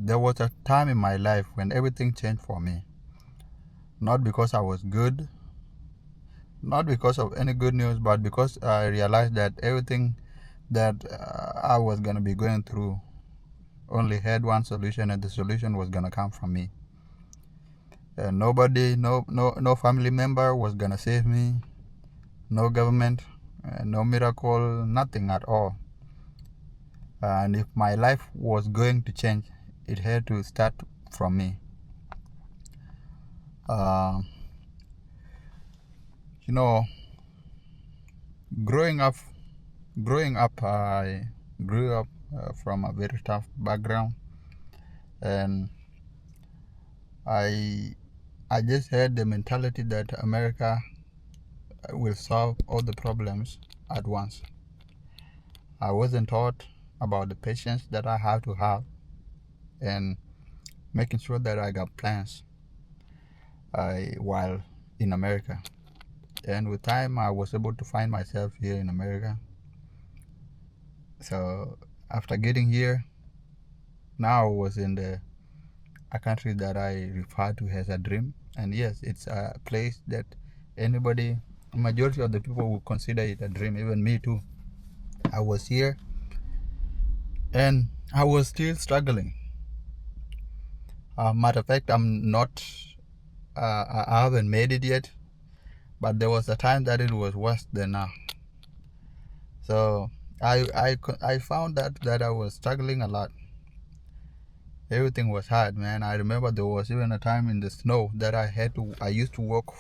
there was a time in my life when everything changed for me. Not because I was good, not because of any good news, but because I realized that everything that I was going to be going through only had one solution, and the solution was going to come from me. Nobody, no family member was going to save me, no government, no miracle, nothing at all. And if my life was going to change, it had to start from me. You know, growing up, I grew up from a very tough background, and I just had the mentality that America will solve all the problems at once. I wasn't taught about the patience that I have to have and making sure that I got plans while in America. And with time, I was able to find myself here in America. So after getting here, now I was in a country that I refer to as a dream. And yes, it's a place that anybody, majority of the people would consider it a dream, even me too. I was here and I was still struggling. Matter of fact, I'm not, I haven't made it yet, but there was a time that it was worse than now. So I found that I was struggling a lot. Everything was hard, man. I remember there was even a time in the snow that I used to work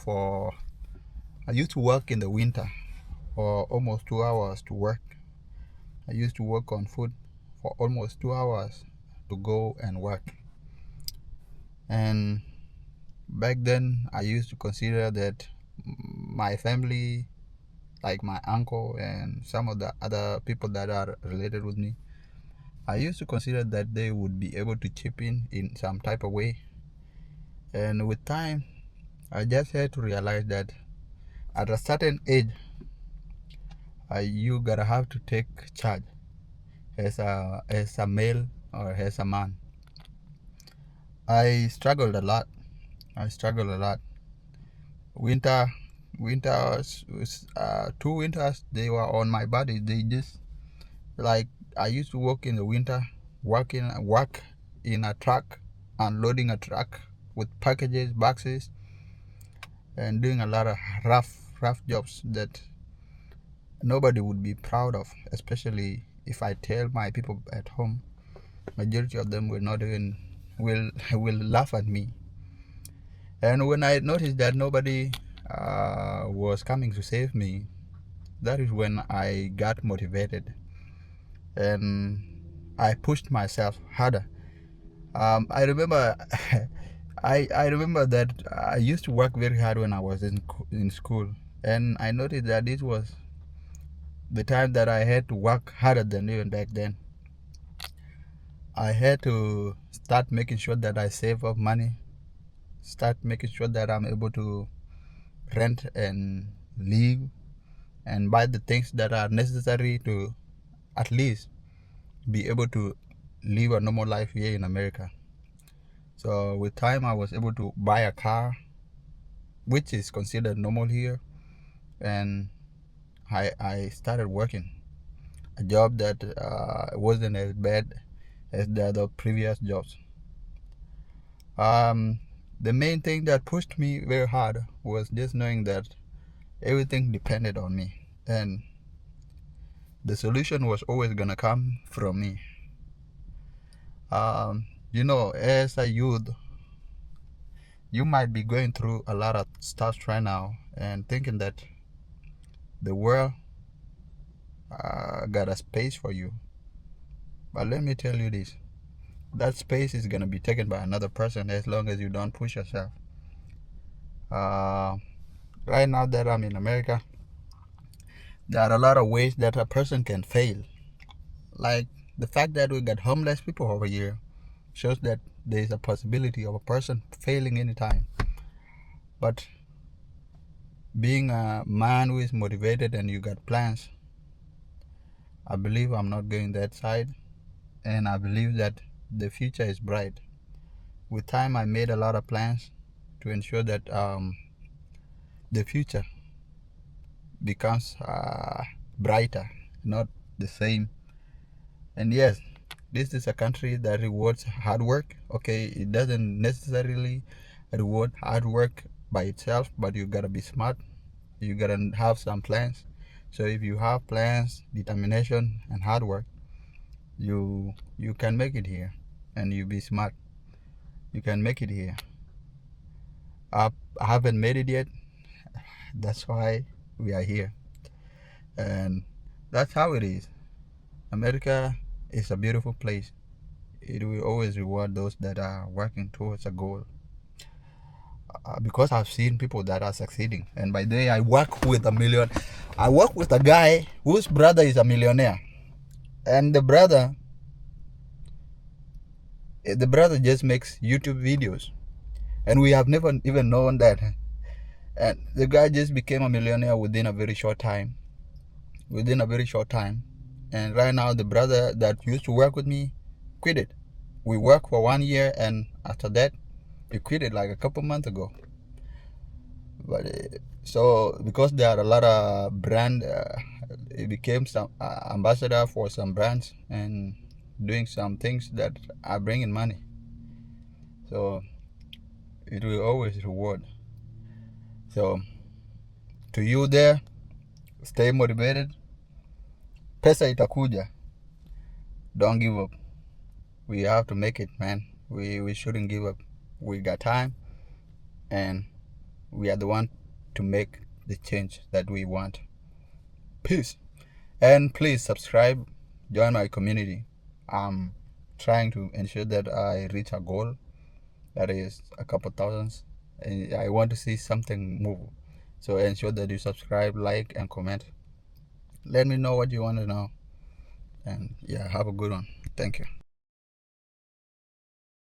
in the winter for almost 2 hours to work. I used to work on food for almost 2 hours to go and work. And back then, I used to consider that my family, like my uncle and some of the other people that are related with me, I used to consider that they would be able to chip in some type of way. And with time, I just had to realize that at a certain age, you gotta have to take charge as a male or as a man. I struggled a lot. Winters, 2 winters, they were on my body. They just, like, I used to work in the winter, work in a truck, unloading a truck with packages, boxes, and doing a lot of rough jobs that nobody would be proud of, especially if I tell my people at home. Majority of them will laugh at me. And when I noticed that nobody was coming to save me, that is when I got motivated and I pushed myself harder. I remember I remember that I used to work very hard when I was in school, and I noticed that this was the time that I had to work harder than even back then. I had to start making sure that I save up money, start making sure that I'm able to rent and live and buy the things that are necessary to at least be able to live a normal life here in America. So with time, I was able to buy a car, which is considered normal here, and I started working a job that wasn't as bad as the other previous jobs. The main thing that pushed me very hard was just knowing that everything depended on me, and the solution was always gonna come from me. As a youth, you might be going through a lot of stuff right now and thinking that the world got a space for you. But let me tell you this, that space is going to be taken by another person as long as you don't push yourself. Right now that I'm in America, there are a lot of ways that a person can fail. Like the fact that we got homeless people over here shows that there is a possibility of a person failing anytime. But being a man who is motivated and you got plans, I believe I'm not going that side, and I believe that the future is bright. With time, I made a lot of plans to ensure that the future becomes brighter, not the same. And yes, this is a country that rewards hard work. Okay, it doesn't necessarily reward hard work by itself, but you gotta be smart. You gotta have some plans. So if you have plans, determination, and hard work, you can make it here. And you be smart, you can make it here. I haven't made it yet. That's why we are here. And that's how it is. America is a beautiful place. It will always reward those that are working towards a goal. Because I've seen people that are succeeding. And by the way, I work with a guy whose brother is a millionaire. And the brother just makes YouTube videos. And we have never even known that. And the guy just became a millionaire within a very short time. And right now, the brother that used to work with me quit it. We worked for 1 year, and after that, he quit it like a couple months ago. But so because there are a lot of brand, he became some ambassador for some brands and doing some things that are bringing money. So it will always reward. So to you there, stay motivated. Pesa itakuja. Don't give up. We have to make it, man. We shouldn't give up. We got time, and we are the one to make the change that we want. Peace. And please subscribe, join my community. I'm trying to ensure that I reach a goal that is a couple thousands. And I want to see something move. So ensure that you subscribe, like, and comment. Let me know what you want to know. And yeah, have a good one. Thank you.